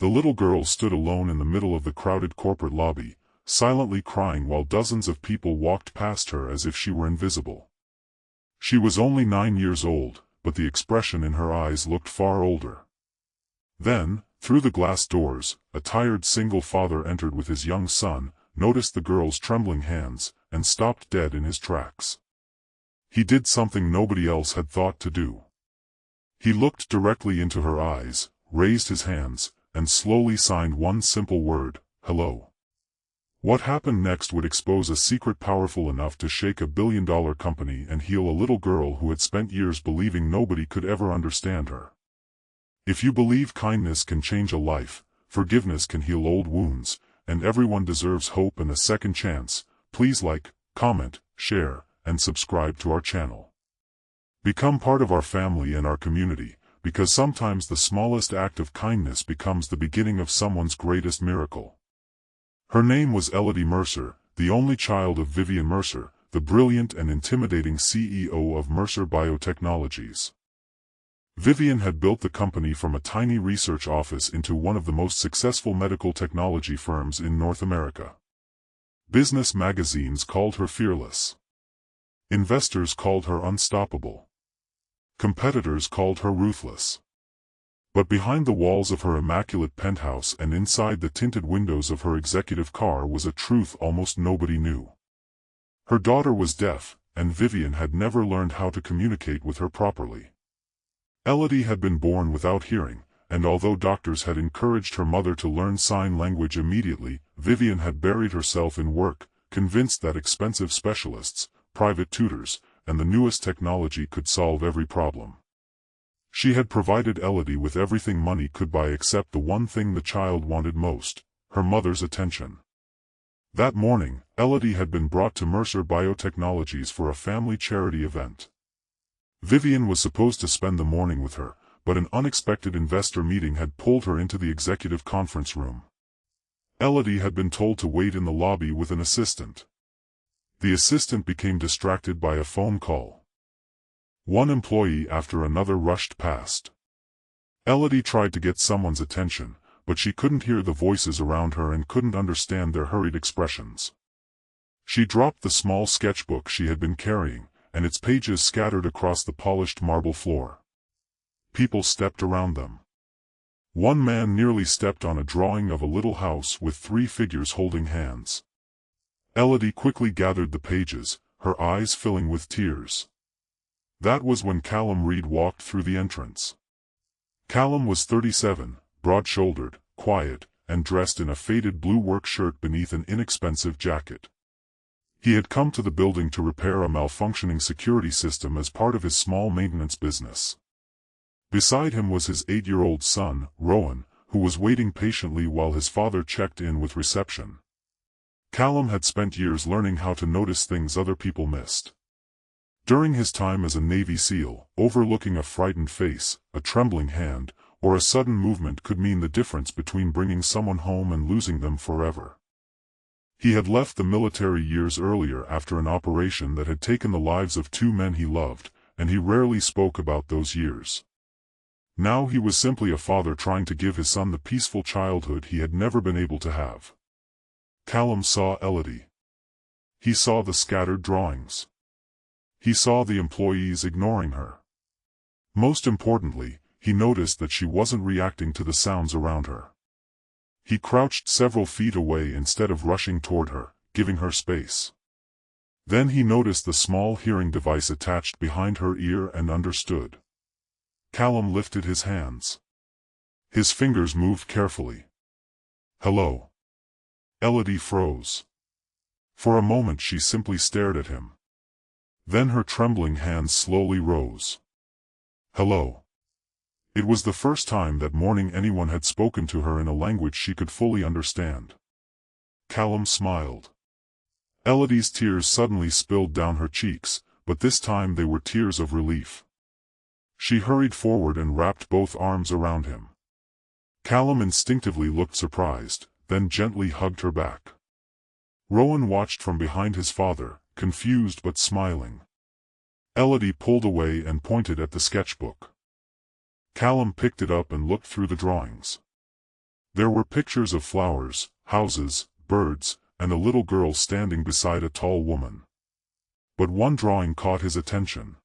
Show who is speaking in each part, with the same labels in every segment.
Speaker 1: The little girl stood alone in the middle of the crowded corporate lobby, silently crying while dozens of people walked past her as if she were invisible. She was only 9 years old, but the expression in her eyes looked far older. Then, through the glass doors, a tired single father entered with his young son, noticed the girl's trembling hands, and stopped dead in his tracks. He did something nobody else had thought to do. He looked directly into her eyes, raised his hands, and slowly signed one simple word, "Hello." What happened next would expose a secret powerful enough to shake a billion-dollar company and heal a little girl who had spent years believing nobody could ever understand her. If you believe kindness can change a life, forgiveness can heal old wounds, and everyone deserves hope and a second chance, please like, comment, share, and subscribe to our channel. Become part of our family and our community, because sometimes the smallest act of kindness becomes the beginning of someone's greatest miracle. Her name was Elodie Mercer, the only child of Vivian Mercer, the brilliant and intimidating CEO of Mercer Biotechnologies. Vivian had built the company from a tiny research office into one of the most successful medical technology firms in North America. Business magazines called her fearless. Investors called her unstoppable. Competitors called her ruthless. But behind the walls of her immaculate penthouse and inside the tinted windows of her executive car was a truth almost nobody knew. Her daughter was deaf, and Vivian had never learned how to communicate with her properly. Elodie had been born without hearing, and although doctors had encouraged her mother to learn sign language immediately, Vivian had buried herself in work, convinced that expensive specialists, private tutors, and the newest technology could solve every problem. She had provided Elodie with everything money could buy except the one thing the child wanted most, her mother's attention. That morning, Elodie had been brought to Mercer Biotechnologies for a family charity event. Vivian was supposed to spend the morning with her, but an unexpected investor meeting had pulled her into the executive conference room. Elodie had been told to wait in the lobby with an assistant. The assistant became distracted by a phone call. One employee after another rushed past. Elodie tried to get someone's attention, but she couldn't hear the voices around her and couldn't understand their hurried expressions. She dropped the small sketchbook she had been carrying, and its pages scattered across the polished marble floor. People stepped around them. One man nearly stepped on a drawing of a little house with 3 figures holding hands. Elodie quickly gathered the pages, her eyes filling with tears. That was when Callum Reid walked through the entrance. Callum was 37, broad-shouldered, quiet, and dressed in a faded blue work shirt beneath an inexpensive jacket. He had come to the building to repair a malfunctioning security system as part of his small maintenance business. Beside him was his 8-year-old son, Rowan, who was waiting patiently while his father checked in with reception. Callum had spent years learning how to notice things other people missed. During his time as a Navy SEAL, overlooking a frightened face, a trembling hand, or a sudden movement could mean the difference between bringing someone home and losing them forever. He had left the military years earlier after an operation that had taken the lives of 2 men he loved, and he rarely spoke about those years. Now he was simply a father trying to give his son the peaceful childhood he had never been able to have. Callum saw Elodie. He saw the scattered drawings. He saw the employees ignoring her. Most importantly, he noticed that she wasn't reacting to the sounds around her. He crouched several feet away instead of rushing toward her, giving her space. Then he noticed the small hearing device attached behind her ear and understood. Callum lifted his hands. His fingers moved carefully. "Hello." Elodie froze. For a moment she simply stared at him. Then her trembling hands slowly rose. "Hello." It was the first time that morning anyone had spoken to her in a language she could fully understand. Callum smiled. Elodie's tears suddenly spilled down her cheeks, but this time they were tears of relief. She hurried forward and wrapped both arms around him. Callum instinctively looked surprised, then gently hugged her back. Rowan watched from behind his father, confused but smiling. Elodie pulled away and pointed at the sketchbook. Callum picked it up and looked through the drawings. There were pictures of flowers, houses, birds, and a little girl standing beside a tall woman. But one drawing caught his attention.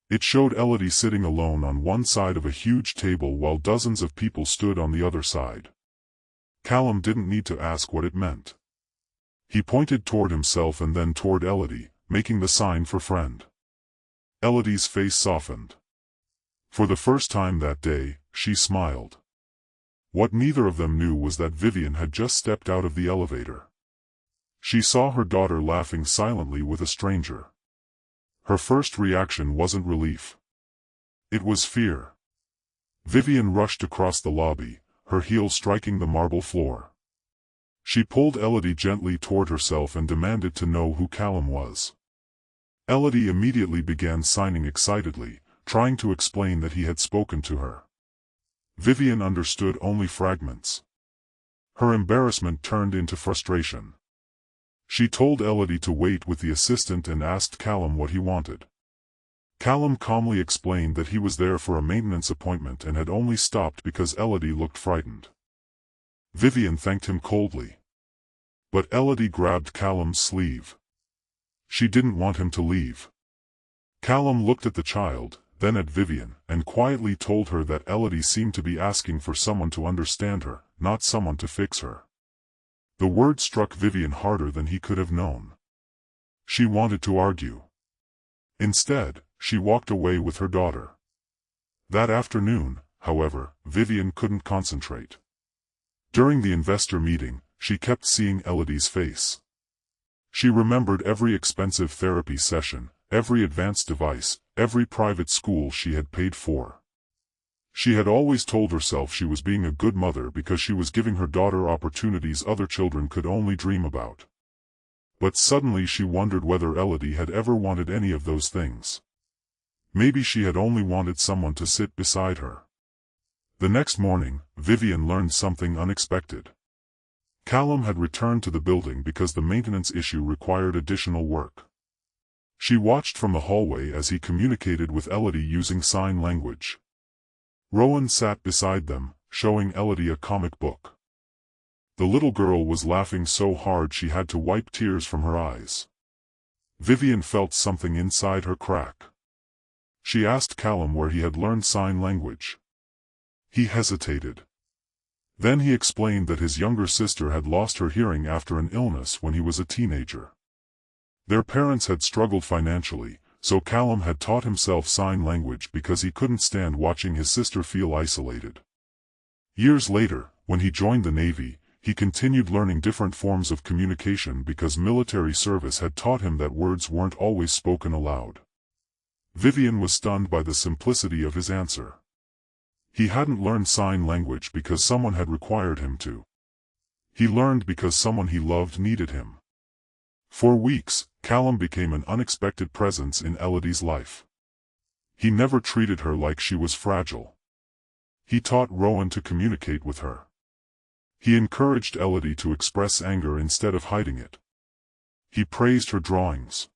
Speaker 1: It showed Elodie sitting alone on one side of a huge table while dozens of people stood on the other side. Callum didn't need to ask what it meant. He pointed toward himself and then toward Elodie, making the sign for friend. Elodie's face softened. For the first time that day, she smiled. What neither of them knew was that Vivian had just stepped out of the elevator. She saw her daughter laughing silently with a stranger. Her first reaction wasn't relief. It was fear. Vivian rushed across the lobby, her heels striking the marble floor. She pulled Elodie gently toward herself and demanded to know who Callum was. Elodie immediately began signing excitedly, trying to explain that he had spoken to her. Vivian understood only fragments. Her embarrassment turned into frustration. She told Elodie to wait with the assistant and asked Callum what he wanted. Callum calmly explained that he was there for a maintenance appointment and had only stopped because Elodie looked frightened. Vivian thanked him coldly. But Elodie grabbed Callum's sleeve. She didn't want him to leave. Callum looked at the child, then at Vivian, and quietly told her that Elodie seemed to be asking for someone to understand her, not someone to fix her. The word struck Vivian harder than he could have known. She wanted to argue. Instead, she walked away with her daughter. That afternoon, however, Vivian couldn't concentrate. During the investor meeting, she kept seeing Elodie's face. She remembered every expensive therapy session, every advanced device, every private school she had paid for. She had always told herself she was being a good mother because she was giving her daughter opportunities other children could only dream about. But suddenly she wondered whether Elodie had ever wanted any of those things. Maybe she had only wanted someone to sit beside her. The next morning, Vivian learned something unexpected. Callum had returned to the building because the maintenance issue required additional work. She watched from the hallway as he communicated with Elodie using sign language. Rowan sat beside them, showing Elodie a comic book. The little girl was laughing so hard she had to wipe tears from her eyes. Vivian felt something inside her crack. She asked Callum where he had learned sign language. He hesitated. Then he explained that his younger sister had lost her hearing after an illness when he was a teenager. Their parents had struggled financially, so Callum had taught himself sign language because he couldn't stand watching his sister feel isolated. Years later, when he joined the Navy, he continued learning different forms of communication because military service had taught him that words weren't always spoken aloud. Vivian was stunned by the simplicity of his answer. He hadn't learned sign language because someone had required him to. He learned because someone he loved needed him. For weeks, Callum became an unexpected presence in Elodie's life. He never treated her like she was fragile. He taught Rowan to communicate with her. He encouraged Elodie to express anger instead of hiding it. He praised her drawings.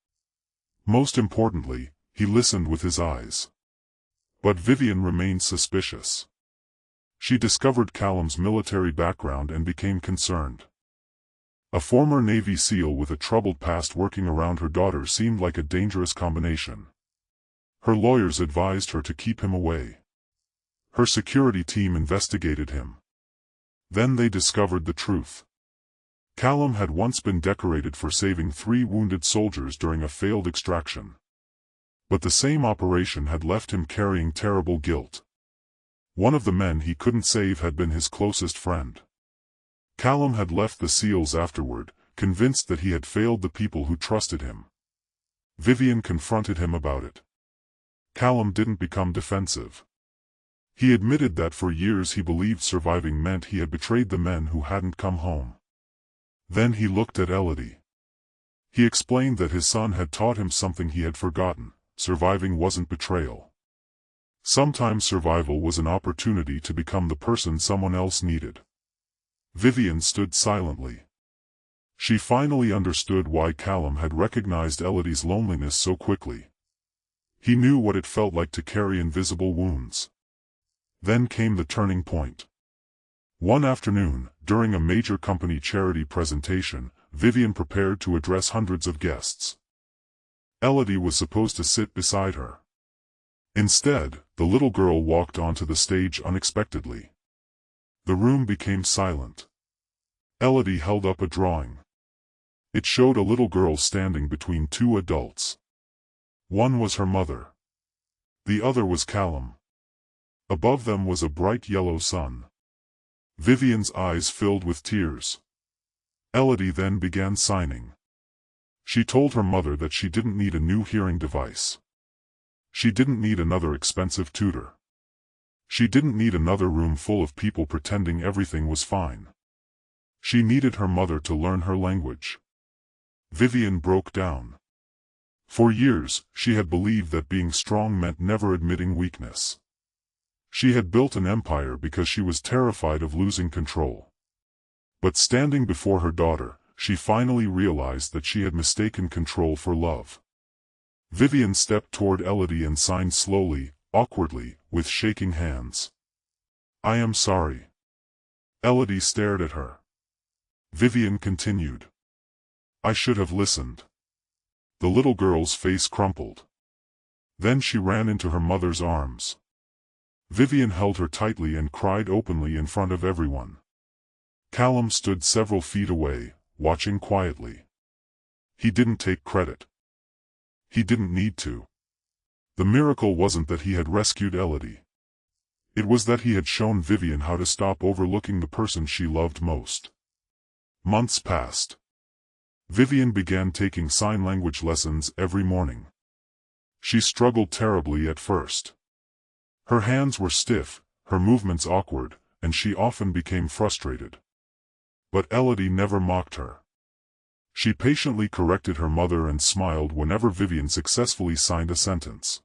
Speaker 1: Most importantly, he listened with his eyes. But Vivian remained suspicious. She discovered Callum's military background and became concerned. A former Navy SEAL with a troubled past working around her daughter seemed like a dangerous combination. Her lawyers advised her to keep him away. Her security team investigated him. Then they discovered the truth. Callum had once been decorated for saving 3 wounded soldiers during a failed extraction. But the same operation had left him carrying terrible guilt. One of the men he couldn't save had been his closest friend. Callum had left the SEALs afterward, convinced that he had failed the people who trusted him. Vivian confronted him about it. Callum didn't become defensive. He admitted that for years he believed surviving meant he had betrayed the men who hadn't come home. Then he looked at Elodie. He explained that his son had taught him something he had forgotten: surviving wasn't betrayal. Sometimes survival was an opportunity to become the person someone else needed. Vivian stood silently. She finally understood why Callum had recognized Elodie's loneliness so quickly. He knew what it felt like to carry invisible wounds. Then came the turning point. One afternoon, during a major company charity presentation, Vivian prepared to address hundreds of guests. Elodie was supposed to sit beside her. Instead, the little girl walked onto the stage unexpectedly. The room became silent. Elodie held up a drawing. It showed a little girl standing between two adults. One was her mother. The other was Callum. Above them was a bright yellow sun. Vivian's eyes filled with tears. Elodie then began signing. She told her mother that she didn't need a new hearing device. She didn't need another expensive tutor. She didn't need another room full of people pretending everything was fine. She needed her mother to learn her language. Vivian broke down. For years, she had believed that being strong meant never admitting weakness. She had built an empire because she was terrified of losing control. But standing before her daughter, she finally realized that she had mistaken control for love. Vivian stepped toward Elodie and signed slowly, awkwardly, with shaking hands. "I am sorry." Elodie stared at her. Vivian continued. "I should have listened." The little girl's face crumpled. Then she ran into her mother's arms. Vivian held her tightly and cried openly in front of everyone. Callum stood several feet away, watching quietly. He didn't take credit. He didn't need to. The miracle wasn't that he had rescued Elodie. It was that he had shown Vivian how to stop overlooking the person she loved most. Months passed. Vivian began taking sign language lessons every morning. She struggled terribly at first. Her hands were stiff, her movements awkward, and she often became frustrated. But Elodie never mocked her. She patiently corrected her mother and smiled whenever Vivian successfully signed a sentence.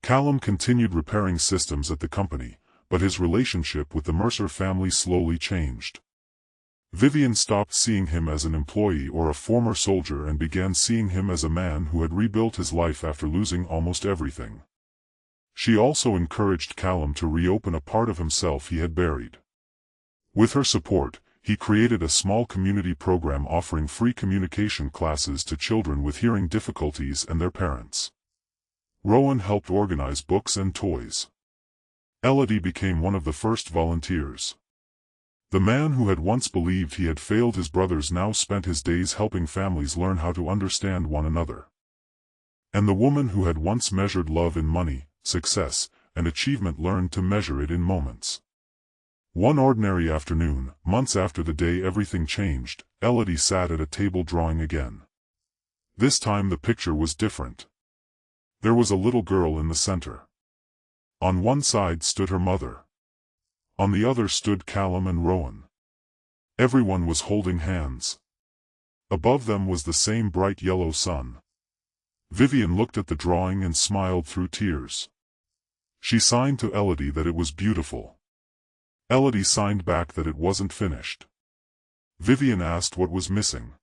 Speaker 1: Callum continued repairing systems at the company, but his relationship with the Mercer family slowly changed. Vivian stopped seeing him as an employee or a former soldier and began seeing him as a man who had rebuilt his life after losing almost everything. She also encouraged Callum to reopen a part of himself he had buried. With her support, he created a small community program offering free communication classes to children with hearing difficulties and their parents. Rowan helped organize books and toys. Elodie became one of the first volunteers. The man who had once believed he had failed his brothers now spent his days helping families learn how to understand one another. And the woman who had once measured love in money, success, and achievement learned to measure it in moments. One ordinary afternoon, months after the day everything changed, Elodie sat at a table drawing again. This time the picture was different. There was a little girl in the center. On one side stood her mother. On the other stood Callum and Rowan. Everyone was holding hands. Above them was the same bright yellow sun. Vivian looked at the drawing and smiled through tears. She signed to Elodie that it was beautiful. Elodie signed back that it wasn't finished. Vivian asked what was missing.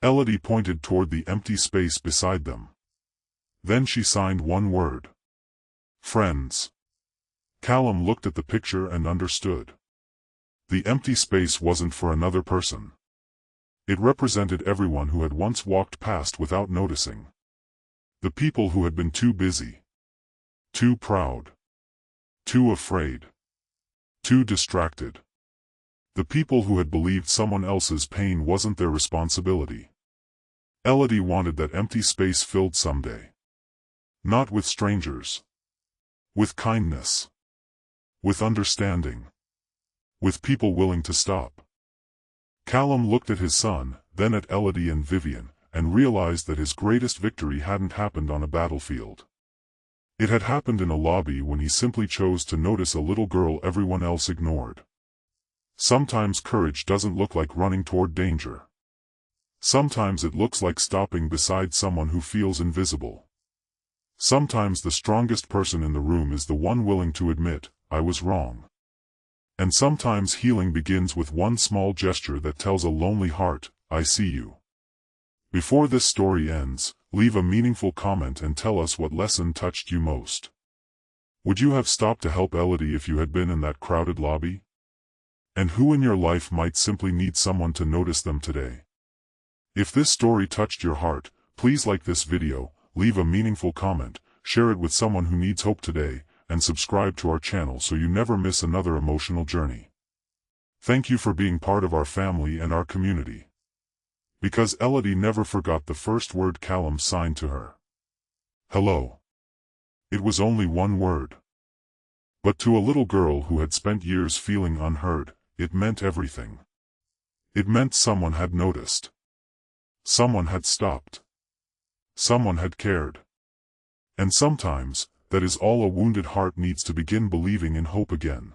Speaker 1: Elodie pointed toward the empty space beside them. Then she signed one word. Friends. Callum looked at the picture and understood. The empty space wasn't for another person. It represented everyone who had once walked past without noticing. The people who had been too busy, too proud, too afraid, too distracted. The people who had believed someone else's pain wasn't their responsibility. Elodie wanted that empty space filled someday. Not with strangers. With kindness. With understanding. With people willing to stop. Callum looked at his son, then at Elodie and Vivian, and realized that his greatest victory hadn't happened on a battlefield. It had happened in a lobby when he simply chose to notice a little girl everyone else ignored. Sometimes courage doesn't look like running toward danger. Sometimes it looks like stopping beside someone who feels invisible. Sometimes the strongest person in the room is the one willing to admit, I was wrong. And sometimes healing begins with one small gesture that tells a lonely heart, I see you. Before this story ends, leave a meaningful comment and tell us what lesson touched you most. Would you have stopped to help Elodie if you had been in that crowded lobby? And who in your life might simply need someone to notice them today? If this story touched your heart, please like this video, leave a meaningful comment, share it with someone who needs hope today, and subscribe to our channel so you never miss another emotional journey. Thank you for being part of our family and our community. Because Elodie never forgot the first word Callum signed to her. Hello. It was only one word. But to a little girl who had spent years feeling unheard, it meant everything. It meant someone had noticed. Someone had stopped. Someone had cared. And sometimes, that is all a wounded heart needs to begin believing in hope again.